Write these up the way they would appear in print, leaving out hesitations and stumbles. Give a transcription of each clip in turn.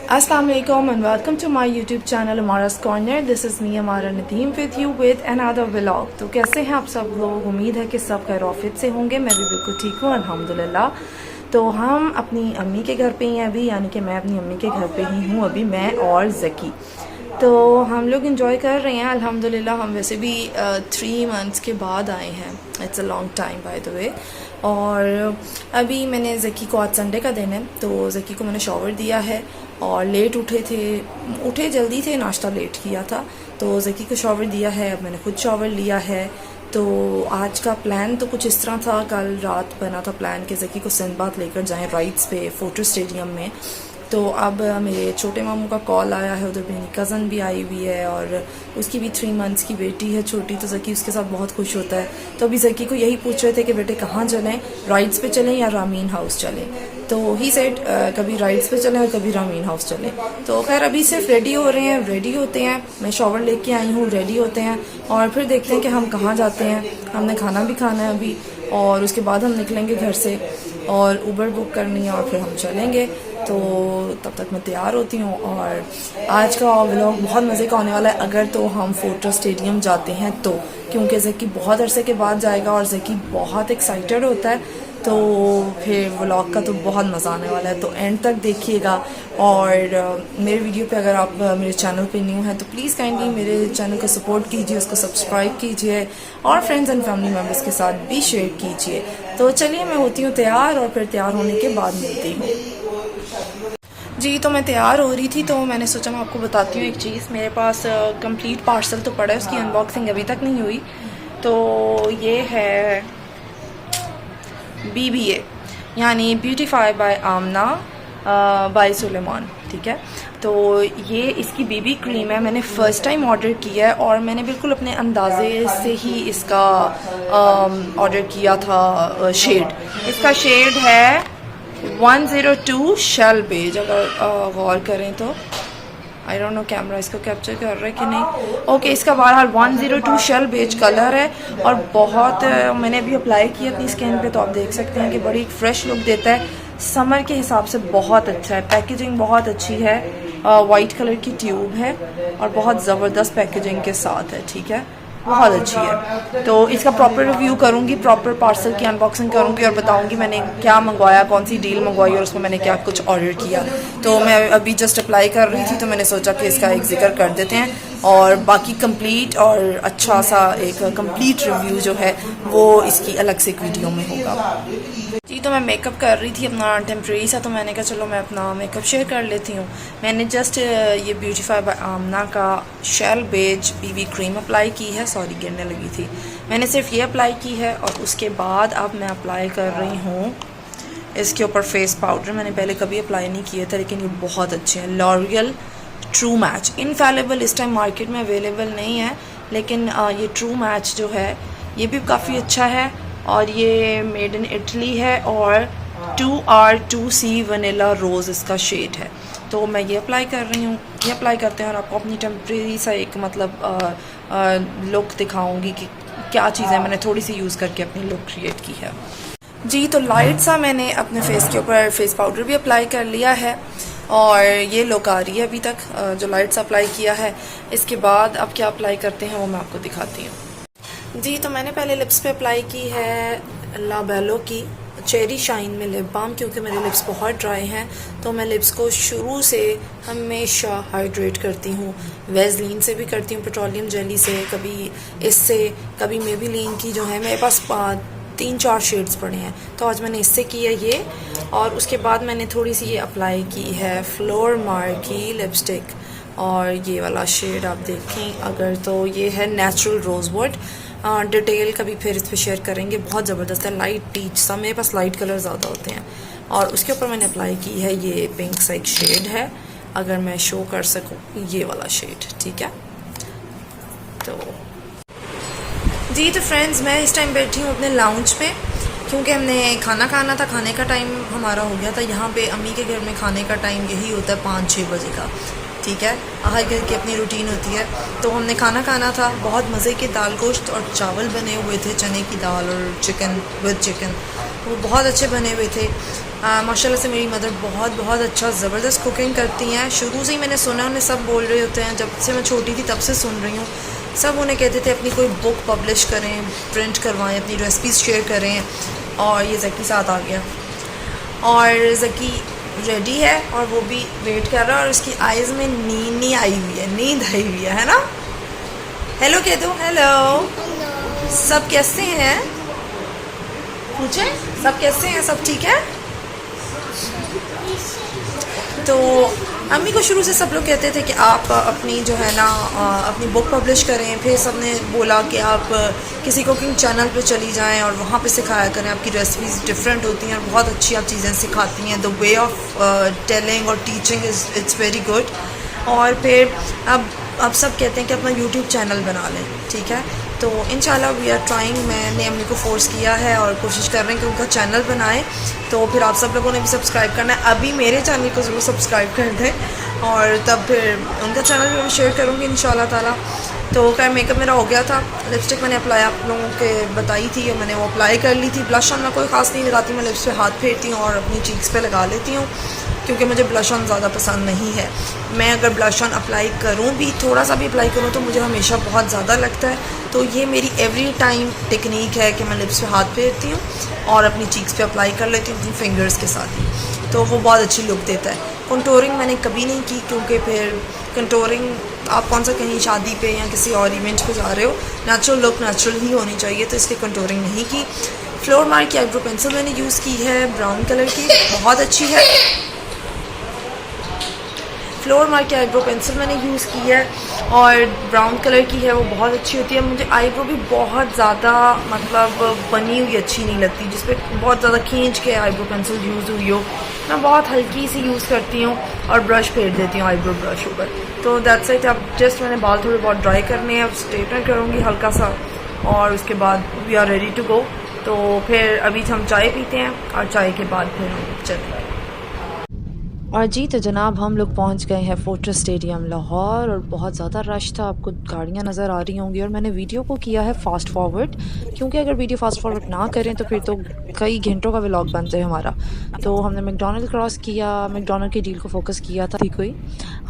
Assalamu alaikum and welcome to my YouTube channel Amara's Corner. This is me Amara Nadeem with you with another vlog. तो कैसे हैं आप सब लोग? उम्मीद है कि सब खैर-ओ-आफियत से होंगे। मैं भी बिल्कुल ठीक हूँ अल्हम्दुलिल्लाह। तो हम अपनी अम्मी के घर पे ही हैं अभी, यानी कि मैं अपनी अम्मी के घर पे ही हूँ अभी, मैं और ज़की। तो हम लोग इंजॉय कर रहे हैं अल्हम्दुलिल्लाह। हम वैसे भी 3 मंथ्स के बाद आए हैं। It's a long time by the way. और अभी मैंने ज़की को, आज संडे का दिन है, तो ज़की को मैंने शॉवर दिया है और लेट उठे जल्दी थे, नाश्ता लेट किया था, तो ज़की को शॉवर दिया है। अब मैंने खुद शॉवर लिया है। तो आज का प्लान तो कुछ इस तरह था, कल रात बना था प्लान कि ज़की को सिंदबाद लेकर जाएं राइड्स पे फोटो स्टेडियम में। तो अब मेरे छोटे मामू का कॉल आया है, उधर मेरी कज़न भी आई हुई है और उसकी भी 3 मंथ्स की बेटी है छोटी, तो ज़की उसके साथ बहुत खुश होता है। तो अभी ज़की को यही पूछ रहे थे कि बेटे कहाँ चलें, राइड्स पे चलें या रामीन हाउस चलें। तो ही सेड कभी राइड्स पे चलें और कभी रामीन हाउस चलें। तो खैर अभी सिर्फ रेडी हो रहे हैं, रेडी होते हैं, मैं शॉवर लेके आई हूँ, रेडी होते हैं और फिर देखते हैं कि हम कहाँ जाते हैं। हमने खाना भी खाना है अभी और उसके बाद हम निकलेंगे घर से और उबर बुक करनी है और फिर हम चलेंगे। तो तब तक मैं तैयार होती हूँ और आज का व्लॉग बहुत मज़े का होने वाला है अगर तो हम फोटो स्टेडियम जाते हैं तो, क्योंकि ज़की बहुत अरसे के बाद जाएगा और ज़की बहुत एक्साइटेड होता है, तो फिर व्लॉग का तो बहुत मज़ा आने वाला है। तो एंड तक देखिएगा और मेरे वीडियो पे अगर आप मेरे चैनल पे न्यू हैं तो प्लीज़ काइंडली मेरे चैनल को सपोर्ट कीजिए, उसको सब्सक्राइब कीजिए और फ्रेंड्स एंड फैमिली मेम्बर्स के साथ भी शेयर कीजिए। तो चलिए मैं होती हूँ तैयार और फिर तैयार होने के बाद मिलती हूँ। जी तो मैं तैयार हो रही थी, तो मैंने सोचा मैं आपको बताती हूँ एक चीज़। मेरे पास कंप्लीट पार्सल तो पड़ा है, उसकी अनबॉक्सिंग अभी तक नहीं हुई। तो ये है BBA यानी beautify by Amna bye Suleman, ठीक है। तो ये इसकी BB क्रीम है, मैंने फ़र्स्ट टाइम ऑर्डर किया है और मैंने बिल्कुल अपने अंदाजे से ही इसका ऑर्डर किया था। इसका शेड है 102 शेल बेज। अगर गौर करें तो आई डोंट नो कैमरा इसको कैप्चर कर रहा है कि नहीं। ओके, इसका बहरहाल 102 शेल बेज कलर है और बहुत मैंने अभी अप्लाई किया अपनी स्किन पे, तो आप देख सकते हैं कि बड़ी फ्रेश लुक देता है। समर के हिसाब से बहुत अच्छा है, पैकेजिंग बहुत अच्छी है, वाइट कलर की ट्यूब है और बहुत ज़बरदस्त पैकेजिंग के साथ है, ठीक है, बहुत अच्छी है। तो इसका प्रॉपर रिव्यू करूँगी, प्रॉपर पार्सल की अनबॉक्सिंग करूँगी और बताऊँगी मैंने क्या मंगवाया, कौन सी डील मंगवाई और उसमें मैंने क्या कुछ ऑर्डर किया। तो मैं अभी जस्ट अप्लाई कर रही थी, तो मैंने सोचा कि इसका एक जिक्र कर देते हैं और बाकी कंप्लीट और अच्छा सा एक कंप्लीट रिव्यू जो है वो इसकी अलग से एक वीडियो में होगा। जी तो मैं मेकअप कर रही थी अपना टेम्प्रेरी सा, तो मैंने कहा चलो मैं अपना मेकअप शेयर कर लेती हूँ। मैंने जस्ट ये ब्यूटीफाई बाय आमना का shell beige BB cream apply की है, सॉरी गिरने लगी थी। मैंने सिर्फ ये अप्लाई की है और उसके बाद अब मैं अप्लाई कर रही हूँ इसके ऊपर फेस पाउडर। मैंने पहले कभी अप्लाई नहीं किए थे लेकिन ये बहुत अच्छे हैं, लॉरियल ट्रू मैच इनफैलेबल इस टाइम मार्केट में अवेलेबल नहीं है, लेकिन ये ट्रू मैच जो है ये भी काफ़ी अच्छा है और ये मेड इन इटली है और 2R2C वनीला रोज़ इसका शेड है। तो मैं ये अप्लाई कर रही हूँ, ये अप्लाई करते हैं और आपको अपनी टेम्प्रेरी सा एक मतलब लुक दिखाऊंगी कि क्या चीज़ें मैंने थोड़ी सी यूज़ करके अपनी लुक क्रिएट की है। जी तो लाइट सा मैंने अपने फेस के ऊपर फेस पाउडर भी अप्लाई कर लिया है और ये लुक आ रही है अभी तक जो लाइट सा अप्लाई किया है। इसके बाद अब क्या अप्लाई करते हैं वो मैं आपको दिखाती हूँ। जी तो मैंने पहले लिप्स पे अप्लाई की है लाबेलो की चेरी शाइन में लिप बाम, क्योंकि मेरे लिप्स बहुत ड्राई हैं तो मैं लिप्स को शुरू से हमेशा हाइड्रेट करती हूँ। वेज़लिन से भी करती हूँ, पेट्रोलियम जेली से, कभी इससे, कभी मेबेलिन की जो है, मेरे पास 3-4 शेड्स पड़े हैं, तो आज मैंने इससे की है ये। और उसके बाद मैंने थोड़ी सी ये अप्लाई की है फ्लोर मार की लिपस्टिक और ये वाला शेड आप देखें अगर तो ये है नेचुरल रोज़वुड। डिटेल कभी फिर इस पर शेयर करेंगे, बहुत ज़बरदस्त है, लाइट पीच सा, मेरे पास लाइट कलर ज़्यादा होते हैं। और उसके ऊपर मैंने अप्लाई की है ये पिंक सा एक शेड है, अगर मैं शो कर सकूँ, ये वाला शेड, ठीक है। तो जी तो फ्रेंड्स मैं इस टाइम बैठी हूँ अपने लाउंज पे, क्योंकि हमने खाना खाना था, खाने का टाइम हमारा हो गया था। यहाँ पे अम्मी के घर में खाने का टाइम यही होता है 5-6 बजे का, ठीक है, हर घर की अपनी रूटीन होती है। तो हमने खाना खाना था, बहुत मज़े के दाल गोश्त और चावल बने हुए थे, चने की दाल और चिकन विद चिकन, वो बहुत अच्छे बने हुए थे। माशाल्लाह से मेरी मदर बहुत बहुत अच्छा ज़बरदस्त कुकिंग करती हैं। शुरू से ही मैंने सुना, उन्हें सब बोल रहे होते हैं, जब से मैं छोटी थी तब से सुन रही हूँ। सब उन्हें कहते थे अपनी कोई बुक पब्लिश करें, प्रिंट करवाएं, अपनी रेसिपीज़ शेयर करें। और ये ज़की साथ आ गया और ज़की रेडी है और वो भी वेट कर रहा है और उसकी आइज़ में नींद नहीं आई हुई है, नींद आई हुई है ना। हेलो कह दो, हेलो। सब कैसे हैं? पूछे सब कैसे हैं? सब ठीक है? तो अम्मी को शुरू से सब लोग कहते थे कि आप अपनी जो है ना अपनी बुक पब्लिश करें। फिर सब ने बोला कि आप किसी कुकिंग चैनल पे चली जाएं और वहाँ पे सिखाया करें, आपकी रेसिपीज़ डिफरेंट होती हैं और बहुत अच्छी आप चीज़ें सिखाती हैं। द वे ऑफ टेलिंग और टीचिंग इट्स वेरी गुड। और फिर अब सब कहते हैं कि अपना यूट्यूब चैनल बना लें, ठीक है। तो इंशाल्लाह वी आर ट्राइंग, मैंने अम्मी को फ़ोर्स किया है और कोशिश कर रहे हैं कि उनका चैनल बनाएं। तो फिर आप सब लोगों ने भी सब्सक्राइब करना है। अभी मेरे चैनल को ज़रूर सब्सक्राइब कर दें और तब फिर उनका चैनल भी मैं शेयर करूँगी इंशाल्लाह ताला। तो खैर मेकअप मेरा हो गया था। लिपस्टिक मैंने अप्लाई आप लोगों के बताई थी और मैंने वो अप्लाई कर ली थी। ब्लश ऑन मैं कोई ख़ास नहीं लगाती, मैं लिप्स पे हाथ फेरती हूँ और अपनी चीक्स पे लगा लेती हूँ क्योंकि मुझे ब्लश ऑन ज़्यादा पसंद नहीं है। मैं अगर ब्लश ऑन अप्लाई करूँ भी, थोड़ा सा भी अप्लाई करूँ तो मुझे हमेशा बहुत ज़्यादा लगता है। तो ये मेरी एवरी टाइम टेक्निक है कि मैं लिप्स पे हाथ फेरती हूँ और अपनी चीक्स पे अप्लाई कर लेती हूँ अपनी फिंगर्स के साथ ही, तो वो बहुत अच्छी लुक देता है। कंटूरिंग मैंने कभी नहीं की क्योंकि फिर कंटूरिंग आप कौन सा कहीं शादी पे या किसी और इवेंट पे जा रहे हो, नेचुरल लुक नेचुरल ही होनी चाहिए, तो इसलिए कंटूरिंग नहीं की। फ्लोर मार्क की आईब्रो पेंसिल मैंने यूज़ की है, ब्राउन कलर की, बहुत अच्छी है। फ्लोर मार्क की आईब्रो पेंसिल मैंने यूज़ की है और ब्राउन कलर की है, वो बहुत अच्छी होती है। मुझे आईब्रो भी बहुत ज़्यादा मतलब बनी हुई अच्छी नहीं लगती, जिस पे बहुत ज़्यादा खींच के आईब्रो पेंसिल यूज़ हुई हो। मैं बहुत हल्की सी यूज़ करती हूँ और ब्रश फेर देती हूँ आईब्रो ब्रश ऊपर। तो दैट्स इट। अब जस्ट मैंने बाल थोड़े बहुत ड्राई करने हैं, अब स्ट्रेटनर करूँगी हल्का सा और उसके बाद we are ready to go. तो फिर अभी हम चाय पीते हैं और चाय के बाद फिर हम चलेंगे। और जी तो जनाब हम लोग पहुंच गए हैं फोर्ट्रेस स्टेडियम लाहौर और बहुत ज़्यादा रश था, आपको गाड़ियां नज़र आ रही होंगी। और मैंने वीडियो को किया है फ़ास्ट फॉरवर्ड क्योंकि अगर वीडियो फास्ट फॉरवर्ड ना करें तो फिर तो कई घंटों का व्लॉग बन जाए हमारा। तो हमने मैकडॉनल्ड क्रॉस किया, मैकडॉनल्ड की डील को फोकस किया था कोई,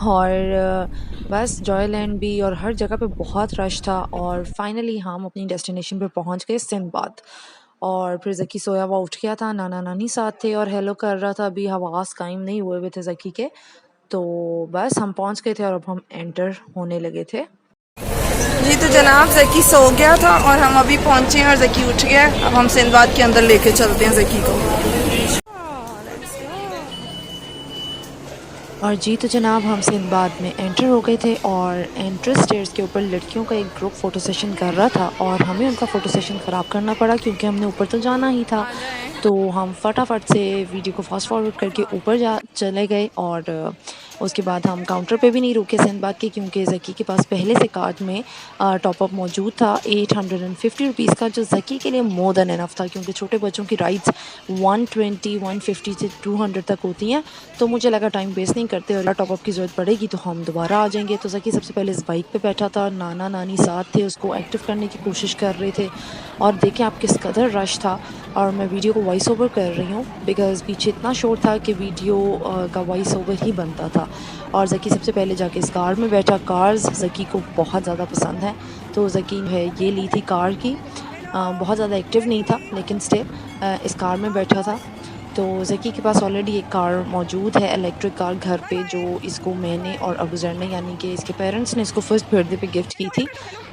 और बस जॉयलैंड भी, और हर जगह पे बहुत रश था। और फाइनली हम अपनी डेस्टिनेशन पे पहुंच गए, सिंदबाद। और फिर ज़की सोया हुआ उठ गया था, नाना नानी साथ थे और हेलो कर रहा था, अभी हवास कायम नहीं हुए हुए थे ज़की के। तो बस हम पहुंच गए थे और अब हम एंटर होने लगे थे। जी तो जनाब ज़की सो गया था और हम अभी पहुंचे हैं और ज़की उठ गया। अब हम सिंदबाद के अंदर लेके चलते हैं ज़की को। और जी तो जनाब हम सिंदबाद में एंटर हो गए थे और एंट्रेंस स्टेयर्स के ऊपर लड़कियों का एक ग्रुप फ़ोटो सेशन कर रहा था और हमें उनका फ़ोटो सेशन ख़राब करना पड़ा क्योंकि हमने ऊपर तो जाना ही था। तो हम फटाफट से वीडियो को फास्ट फॉरवर्ड करके ऊपर जा चले गए और उसके बाद हम काउंटर पे भी नहीं रुके सिंदबाद के क्योंकि ज़की के पास पहले से कार्ड में टॉपअप मौजूद था 850 रुपीज़ का, जो ज़की के लिए मोर देन इनफ था क्योंकि छोटे बच्चों की राइड्स 120, 150 से 200 तक होती हैं। तो मुझे लगा टाइम वेस्ट नहीं करते और टॉपअप की ज़रूरत पड़ेगी तो हम दोबारा आ जाएंगे। तो ज़की सबसे पहले इस बाइक पे बैठा था, नाना नानी साथ थे, उसको एक्टिव करने की कोशिश कर रहे थे। और देखें आप किस कदर रश था। और मैं वीडियो को वॉइस ओवर कर रही हूँ बिकॉज़ पीछे इतना शोर था कि वीडियो का वॉइस ओवर ही बनता था। और ज़की सबसे पहले जाके इस कार में बैठा। कार्स ज़की को बहुत ज़्यादा पसंद है, तो ज़की है ये ली थी कार की। बहुत ज़्यादा एक्टिव नहीं था लेकिन स्टिल इस कार में बैठा था। तो ज़की के पास ऑलरेडी एक कार मौजूद है, इलेक्ट्रिक कार घर पे, जो इसको मैंने और अबू ज़र ने यानी कि इसके पेरेंट्स ने इसको फर्स्ट बर्थडे पे गिफ्ट की थी।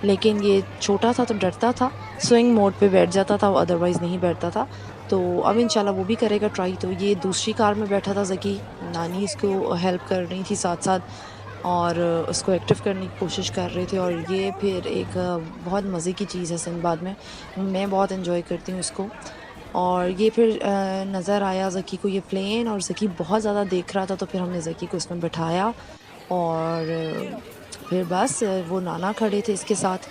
लेकिन ये छोटा था तो डरता था, स्विंग मोड पे बैठ जाता था, अदरवाइज़ नहीं बैठता था। तो अब इंशाल्लाह वो भी करेगा ट्राई। तो ये दूसरी कार में बैठा था ज़की, नानी इसको हेल्प कर रही थी साथ साथ और उसको एक्टिव करने की कोशिश कर रहे थे। और ये फिर एक बहुत मज़े की चीज़ है सिंदबाद में, मैं बहुत इन्जॉय करती हूँ इसको। और ये फिर नज़र आया ज़की को ये प्लेन और ज़की बहुत ज़्यादा देख रहा था, तो फिर हमने ज़की को इसमें बिठाया और फिर बस वो नाना खड़े थे इसके साथ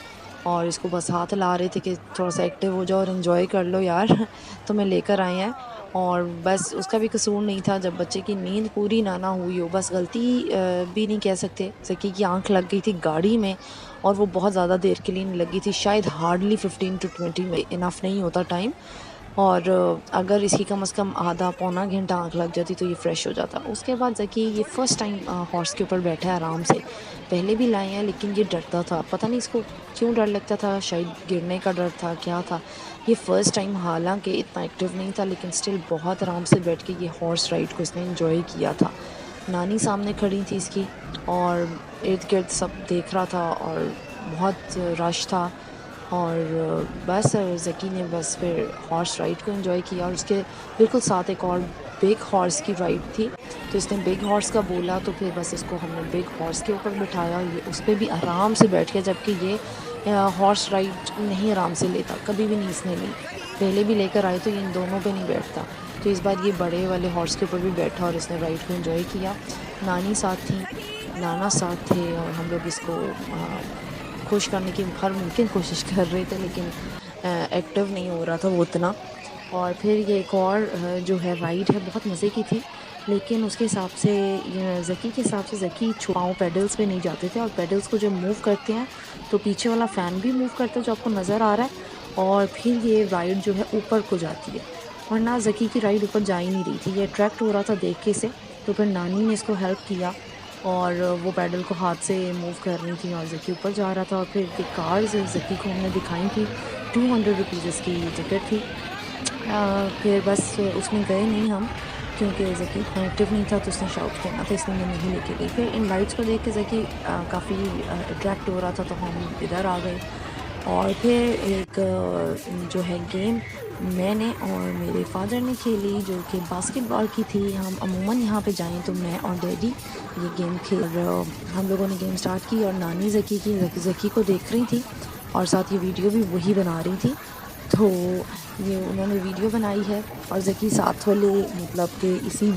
और इसको बस हाथ ला रहे थे कि थोड़ा सा एक्टिव हो जाओ और इन्जॉय कर लो यार तो मैं लेकर आए हैं। और बस उसका भी कसूर नहीं था, जब बच्चे की नींद पूरी ना हुई हो, बस गलती भी नहीं कह सकते। ज़की की आंख लग गई थी गाड़ी में और वो बहुत ज़्यादा देर के लिए नहीं लगी थी, शायद हार्डली 15 to 20 में, इनफ नहीं होता टाइम। और अगर इसकी कम से कम आधा पौना घंटा आँख लग जाती तो ये फ़्रेश हो जाता। उसके बाद ज़की ये फ़र्स्ट टाइम हॉर्स के ऊपर बैठा है आराम से। पहले भी लाए हैं लेकिन ये डरता था, पता नहीं इसको क्यों डर लगता था, शायद गिरने का डर था, क्या था। ये फ़र्स्ट टाइम हालांकि इतना एक्टिव नहीं था लेकिन स्टिल बहुत आराम से बैठ के ये हॉर्स राइड को इसने एंजॉय किया था। नानी सामने खड़ी थी इसकी और इर्द गिर्द सब देख रहा था और बहुत रश था। और बस ज़की ने बस फिर हॉर्स राइड को एंजॉय किया और उसके बिल्कुल साथ एक और बिग हॉर्स की राइड थी, तो इसने बिग हॉर्स का बोला तो फिर बस इसको हमने बिग हॉर्स के ऊपर बिठाया। ये उस पर भी आराम से बैठ गया, जबकि ये हॉर्स राइड नहीं आराम से लेता, कभी भी नहीं इसने ली। पहले भी लेकर आए तो ये इन दोनों पे नहीं बैठता, तो इस बार ये बड़े वाले हॉर्स के ऊपर भी बैठा और इसने राइड को एंजॉय किया। नानी साथ थी, नाना साथ थे और हम लोग इसको खुश करने की हर मुमकिन कोशिश कर रहे थे लेकिन एक्टिव नहीं हो रहा था वो उतना। और फिर ये एक और जो है राइड है बहुत मज़े की थी, लेकिन उसके हिसाब से ज़की के हिसाब से ज़की पाँव पेडल्स पे नहीं जाते थे और पेडल्स को जब मूव करते हैं तो पीछे वाला फ़ैन भी मूव करता है जो आपको नज़र आ रहा है, और फिर ये राइड जो है ऊपर को जाती है। वरना ज़की की राइड ऊपर जा ही नहीं रही थी, ये अट्रैक्ट हो रहा था देख के से। तो फिर नानी ने इसको हेल्प किया और वो पैडल को हाथ से मूव कर रही थी और ज़की ऊपर जा रहा था। और फिर एक कार्स ज़की को हमने दिखाई थी, 200 रुपीज़ इसकी टिकट थी। फिर बस उसमें गए नहीं हम, क्योंकि ज़की एक्टिव नहीं था तो उसने शाउट करना था, इसलिए मैं नहीं लेके गई। फिर इन राइड्स को देख के ज़की काफ़ी अट्रैक्ट हो रहा था तो हम इधर आ गए। और फिर एक जो है गेम मैंने और मेरे फादर ने खेली जो कि बास्केटबॉल की थी। हम अमूमन यहाँ पे जाएं तो मैं और डैडी ये गेम खेल हम लोगों ने गेम स्टार्ट की और नानी ज़की को देख रही थी और साथ ये वीडियो भी वही बना रही थी। तो ये उन्होंने वीडियो बनाई है और ज़की साथ वाले मतलब कि इसी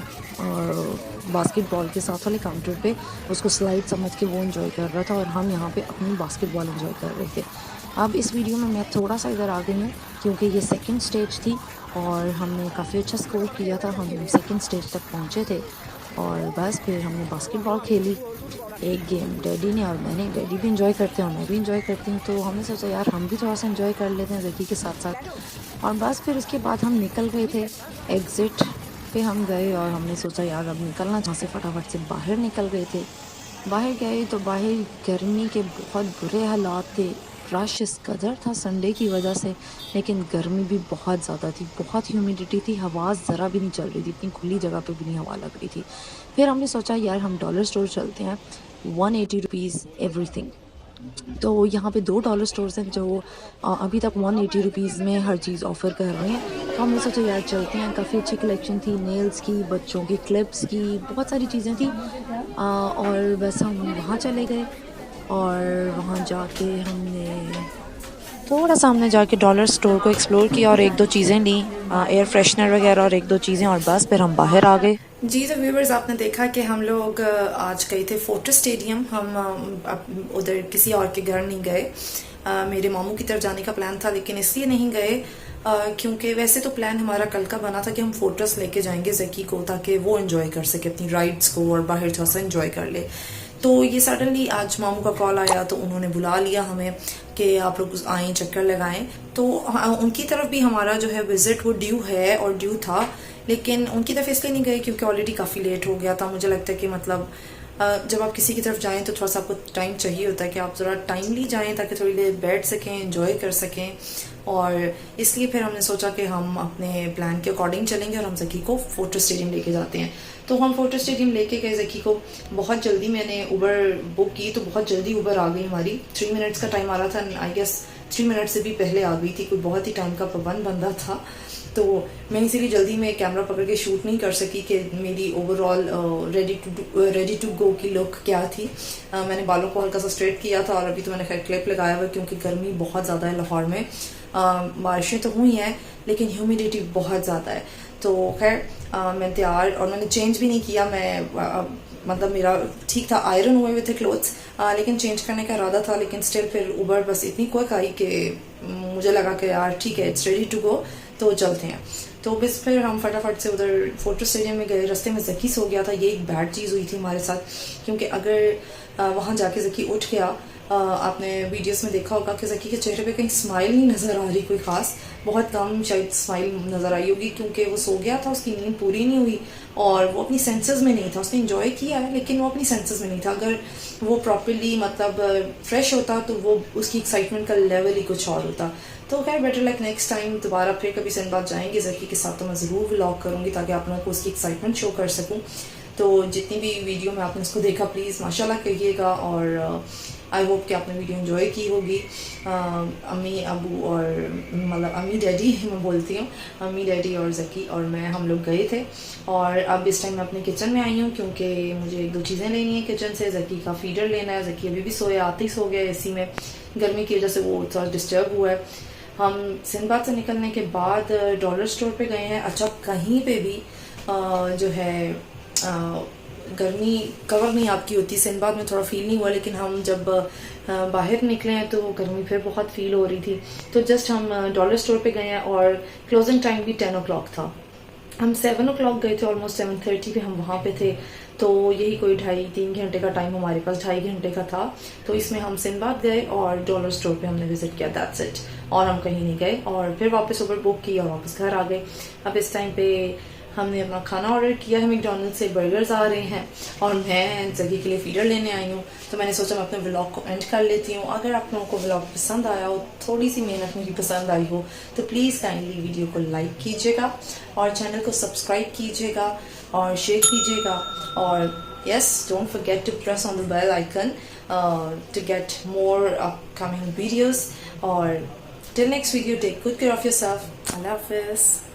बास्केटबॉल के साथ वाले काउंटर पे उसको स्लाइड समझ के वो एंजॉय कर रहा था और हम यहाँ पे अपनी बास्केटबॉल एंजॉय कर रहे थे। अब इस वीडियो में मैं थोड़ा सा इधर आ गई हूँ क्योंकि ये सेकंड स्टेज थी और हमने काफ़ी अच्छा स्कोर किया था, हम सेकंड स्टेज तक पहुँचे थे। और बस फिर हमने बास्केटबॉल खेली एक गेम डैडी ने और मैंने। डैडी भी इंजॉय करते हैं और मैं भी इंजॉय करती हूँ, तो हमने सोचा यार हम भी थोड़ा सा इंजॉय कर लेते हैं ज़की के साथ साथ। और बस फिर उसके बाद हम निकल गए थे, एग्ज़िट पे हम गए और हमने सोचा यार अब निकलना, जहाँ से फटाफट से बाहर निकल गए थे। बाहर गए तो बाहर गर्मी के बहुत बुरे हालात थे, रश इस कदर था संडे की वजह से, लेकिन गर्मी भी बहुत ज़्यादा थी, बहुत ह्यूमिडिटी थी, हवा ज़रा भी नहीं चल रही थी, इतनी खुली जगह पे भी नहीं हवा लग रही थी। फिर हमने सोचा यार हम डॉलर स्टोर चलते हैं, 180 रुपीज़ एवरीथिंग। तो यहाँ पे $2 स्टोर्स हैं जो अभी तक 180 रुपीज़ में हर चीज़ ऑफ़र कर रहे हैं। तो हमने सोचा यार चलते हैं, काफ़ी अच्छी कलेक्शन थी, नेल्स की, बच्चों की क्लिप्स की, बहुत सारी चीज़ें थी। और बस हम वहाँ चले गए और वहाँ जाके हमने जाके डॉलर स्टोर को एक्सप्लोर किया और एक दो चीज़ें ली, एयर फ्रेशनर वगैरह और एक दो चीज़ें, और बस फिर हम बाहर आ गए। जी तो व्यूवर्स आपने देखा कि हम लोग आज गए थे फोर्ट्रेस स्टेडियम। हम उधर किसी और के घर नहीं गए, मेरे मामू की तरफ जाने का प्लान था लेकिन इसलिए नहीं गए क्योंकि वैसे तो प्लान हमारा कल का बना था कि हम फोर्ट्रेस लेके जाएंगे ज़की को ताकि वो एंजॉय कर सके अपनी राइड्स को और बाहर थोड़ा सा एंजॉय कर ले। तो ये सडनली आज मामू का कॉल आया तो उन्होंने बुला लिया हमें कि आप लोग आएँ चक्कर लगाएं। तो उनकी तरफ भी हमारा जो है विजिट वो ड्यू है और ड्यू था, लेकिन उनकी तरफ इसलिए नहीं गए क्योंकि ऑलरेडी काफ़ी लेट हो गया था। मुझे लगता है कि मतलब जब आप किसी की तरफ जाएं तो थोड़ा सा आपको टाइम चाहिए होता है कि आप ज़रा टाइमली जाएं ताकि थोड़ी देर बैठ सकें, एंजॉय कर सकें। और इसलिए फिर हमने सोचा कि हम अपने प्लान के अकॉर्डिंग चलेंगे और हम ज़की को फोर्ट्रेस स्टेडियम लेके जाते हैं। तो हम फोर्ट्रेस स्टेडियम लेके गए ज़की को। बहुत जल्दी मैंने उबर बुक की तो बहुत जल्दी उबर आ गई हमारी, 3 मिनट्स का टाइम आ रहा था, आई गेस 3 मिनट से भी पहले आ गई थी, कोई बहुत ही टाइम का पाबंद बंदा था। तो मैं इसीलिए जल्दी में कैमरा पकड़ के शूट नहीं कर सकी कि मेरी ओवरऑल रेडी टू गो की लुक क्या थी। मैंने बालों को हल्का सा स्ट्रेट किया था और अभी तो मैंने खैर क्लिप लगाया हुआ क्योंकि गर्मी बहुत ज़्यादा है लाहौर में। बारिशें तो हुई हैं लेकिन ह्यूमिडिटी बहुत ज़्यादा है। तो खैर मैं तैयार, और मैंने चेंज भी नहीं किया, मैं मतलब मेरा ठीक था, आयरन हुए हुए थे क्लोथ्स, लेकिन चेंज करने का इरादा था। लेकिन स्टिल फिर उबर बस इतनी क्विक आई कि मुझे लगा कि यार ठीक है इट्स रेडी टू गो तो चलते हैं। तो बस फिर हम फटाफट से उधर फोटो स्टेडियम में गए। रास्ते में ज़की सो गया था, ये एक बैड चीज़ हुई थी हमारे साथ, क्योंकि अगर वहाँ जाके ज़की उठ गया, आपने वीडियोस में देखा होगा कि ज़की के चेहरे पे कहीं स्माइल नहीं नज़र आ रही, कोई ख़ास, बहुत कम शायद स्माइल नज़र आई होगी, क्योंकि वो सो गया था, उसकी नींद पूरी नहीं हुई और वो अपनी सेंसेस में नहीं था। उसने एंजॉय किया है लेकिन वो अपनी सेंसेस में नहीं था। अगर वो प्रॉपर्ली मतलब फ्रेश होता तो वो उसकी एक्साइटमेंट का लेवल ही कुछ और होता। तो खैर बेटर लाइक नेक्स्ट टाइम दोबारा फिर कभी सिंबाद जाएंगे ज़की के साथ तो मैं ज़रूर व्लॉग करूँगी ताकि आप लोगों को उसकी एक्साइटमेंट शो कर सकूँ। तो जितनी भी वीडियो में आपने उसको देखा प्लीज़ माशाल्लाह कहिएगा, और आई होप कि आपने वीडियो एंजॉय की होगी। अम्मी अबू और मतलब अम्मी डैडी मैं बोलती हूँ, अम्मी डैडी और ज़की और मैं हम लोग गए थे, और अब इस टाइम मैं अपने किचन में आई हूँ क्योंकि मुझे एक दो चीज़ें लेनी है किचन से। ज़की का फीडर लेना है, ज़की अभी भी सोया, आते ही सो गया एसी में, गर्मी की वजह से वो थोड़ा डिस्टर्ब हुआ है। हम सिंबाद से निकलने के बाद डॉलर स्टोर पे गए हैं। अच्छा कहीं पे भी जो है गर्मी कवर नहीं आपकी होती, सिंबाद में थोड़ा फील नहीं हुआ, लेकिन हम जब बाहर निकले हैं तो गर्मी फिर बहुत फील हो रही थी। तो जस्ट हम डॉलर स्टोर पे गए हैं और क्लोजिंग टाइम भी 10 o'clock था। हम 7 o'clock गए थे, ऑलमोस्ट 7:30 पे हम वहाँ पे थे। तो यही कोई 2.5-3 घंटे का टाइम हमारे पास 2.5 घंटे का था। तो इसमें हम सिंबाद गए और डॉलर स्टोर पे हमने विजिट किया, दैट्स इट, और हम कहीं नहीं गए। और फिर वापस ऊबर बुक किया और वापस घर आ गए। अब इस टाइम पे हमने अपना खाना ऑर्डर किया है, मैकडॉनल्ड से बर्गर्स आ रहे हैं और मैं ज़की के लिए फीडर लेने आई हूँ। तो मैंने सोचा मैं अपने व्लॉग को एंड कर लेती हूँ। अगर आप लोगों को व्लॉग पसंद आया हो, थोड़ी सी मेहनत मेरी पसंद आई हो, तो प्लीज़ काइंडली वीडियो को लाइक कीजिएगा और चैनल को सब्सक्राइब कीजिएगा और शेयर कीजिएगा, और yes, don't forget to press on the bell icon to get more upcoming videos. Or till next video, take good care of yourself. Allah Hafiz.